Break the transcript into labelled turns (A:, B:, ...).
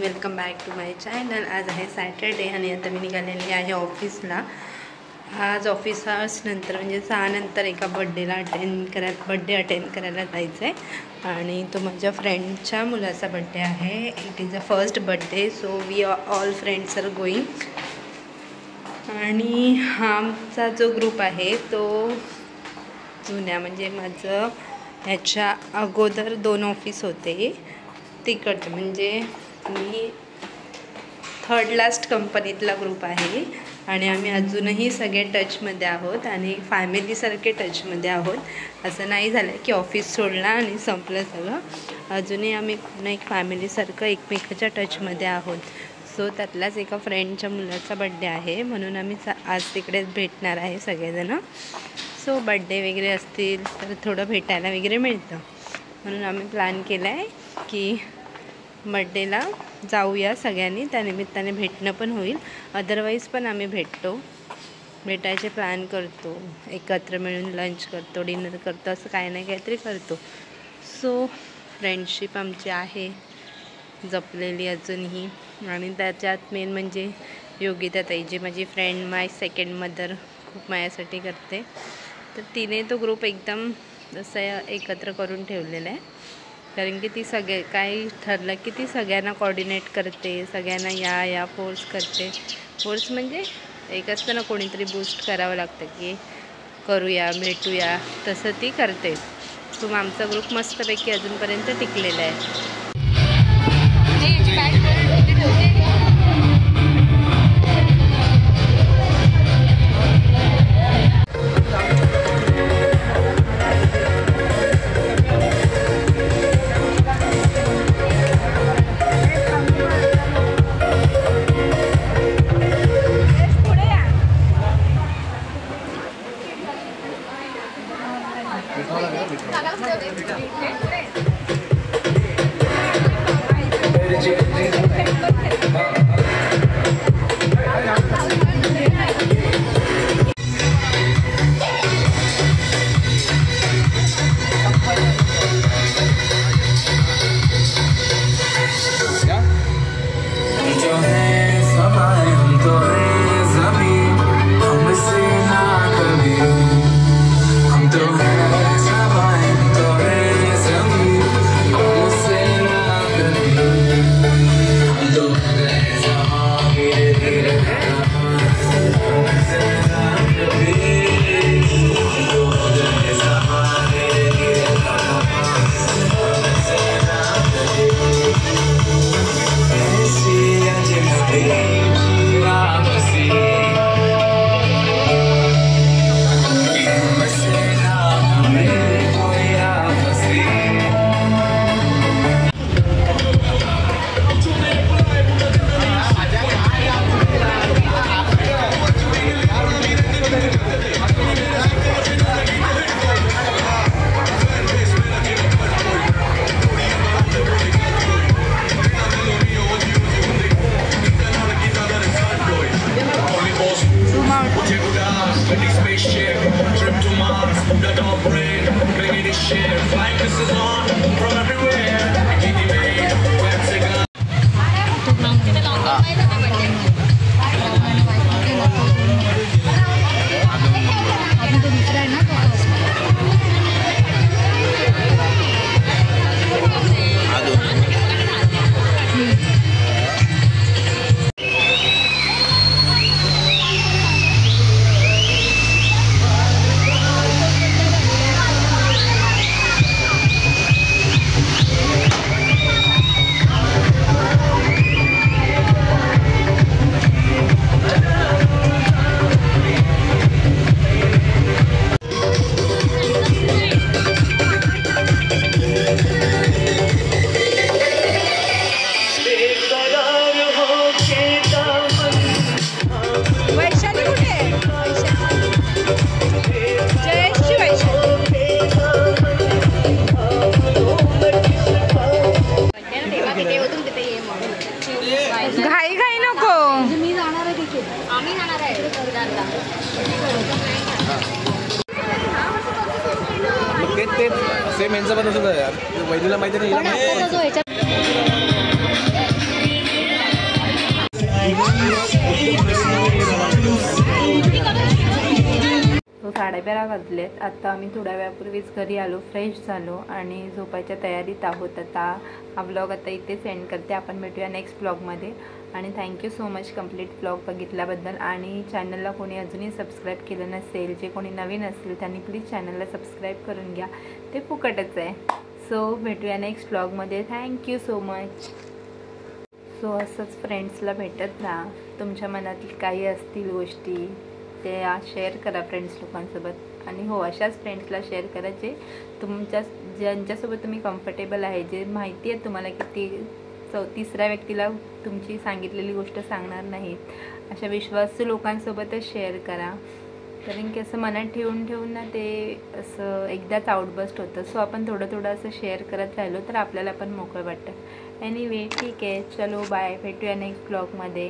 A: Welcome back to my channel. आज आहे Saturday आणि आता मी निघालेली आहे ऑफिसला। आज ऑफिस आवर्स नंतर म्हणजे 6 नंतर एका बड्डे अटेंड करायला जायचं आहे आणि तो माझ्या फ्रेंडच्या मुलाचा बड्डे आहे। It is a first birthday, so we all friends are going. आणि हा आमचा जो ग्रुप आहे तो जुन्या म्हणजे माझं ह्याच्या अगोदर 2 ऑफिस होते तिकडचं, म्हणजे मी थर्ड लास्ट कंपनीतला ग्रुप आहे आणि आम्ही अजूनही सगळे टचमध्ये आहोत आणि फॅमिलीसारखे टचमध्ये आहोत। असं नाही झालं की ऑफिस सोडला आणि संपलं सगळं, अजूनही आम्ही पूर्ण एक फॅमिलीसारखं एकमेकाच्या टचमध्ये आहोत। सो त्यातलाच एका फ्रेंडच्या मुलाचा बड्डे आहे म्हणून आम्ही आज तिकडेच भेटणार आहे सगळेजण। सो बड्डे वगैरे असतील तर थोडं भेटायला वगैरे मिळतं, म्हणून आम्ही प्लॅन केला आहे की बड्डेला जाऊया सगळ्यांनी, त्यानिमित्ताने भेटणं पण होईल। अदरवाईज पण आम्ही भेटायचे प्लॅन करतो, एकत्र मिळून लंच करतो, डिनर करतो, असं काही ना काहीतरी करतो। सो फ्रेंडशिप आमची आहे जपलेली अजूनही। आणि त्याच्यात मेन म्हणजे योगिता ताई, जी माझी फ्रेंड, माय सेकंड मदर, खूप माझ्यासाठी करते। तर तिने तो ग्रुप एकदम असं एकत्र करून ठेवलेला आहे, कारण की ती काही ठरलं की ती सगळ्यांना कोऑर्डिनेट करते, सगळ्यांना या फोर्स करते। फोर्स म्हणजे एक असतं ना, कोणीतरी बूस्ट करावं लागतं की करूया, भेटूया, तसं ती करते। सो आमचा ग्रुप मस्तपैकी अजूनपर्यंत टिकलेला आहे। घाई घाई नको, मी जाणार आहे तिथे, आम्ही जाणार आहे।
B: सेम यांचं पण असं यार, वैदूला माहिती नाही।
A: तो 12:30 वाजलेत. आता आम्ही थोड्या वेळापूर्वीच घरी आलो, फ्रेश झालो आणि झोपायच्या तयारीत आहोत. आता हा ब्लॉग आता इथेच एंड करते. आपण भेटूया नेक्स्ट ब्लॉगमध्ये. आणि thank you so much complete blog बघितल्याबद्दल. आणि चॅनलला कोणी अजूनही सबस्क्राईब केलं नसेल, जे कोणी नवीन असतील त्यांनी प्लीज चॅनलला सबस्क्राईब करून घ्या, ते फुकटच आहे. सो भेटूया नेक्स्ट ब्लॉगमध्ये. Thank you so much. सो असंच फ्रेंड्सला भेटत राहा. तुमच्या मनातील काही असतील गोष्टी ते शेअर करा फ्रेंड्स लोकांसोबत. आणि हो, अशाच फ्रेंड्सला शेअर करा जे ज्यांच्यासोबत तुम्ही कम्फर्टेबल आहे, जे माहिती आहे तुम्हाला की ती तिसऱ्या व्यक्तीला तुमची सांगितलेली गोष्ट सांगणार नाहीत. अशा विश्वासू लोकांसोबतच शेअर करा. कारण की असं मनात ठेवून ना ते असं एकदाच आउटबस्ट होतं. सो आपण थोडं असं शेअर करत राहिलो तर आपल्याला पण मोकळं वाटतं. एनिवे ठीक आहे, चलो बाय, भेटूया नेक्स्ट ब्लॉगमध्ये.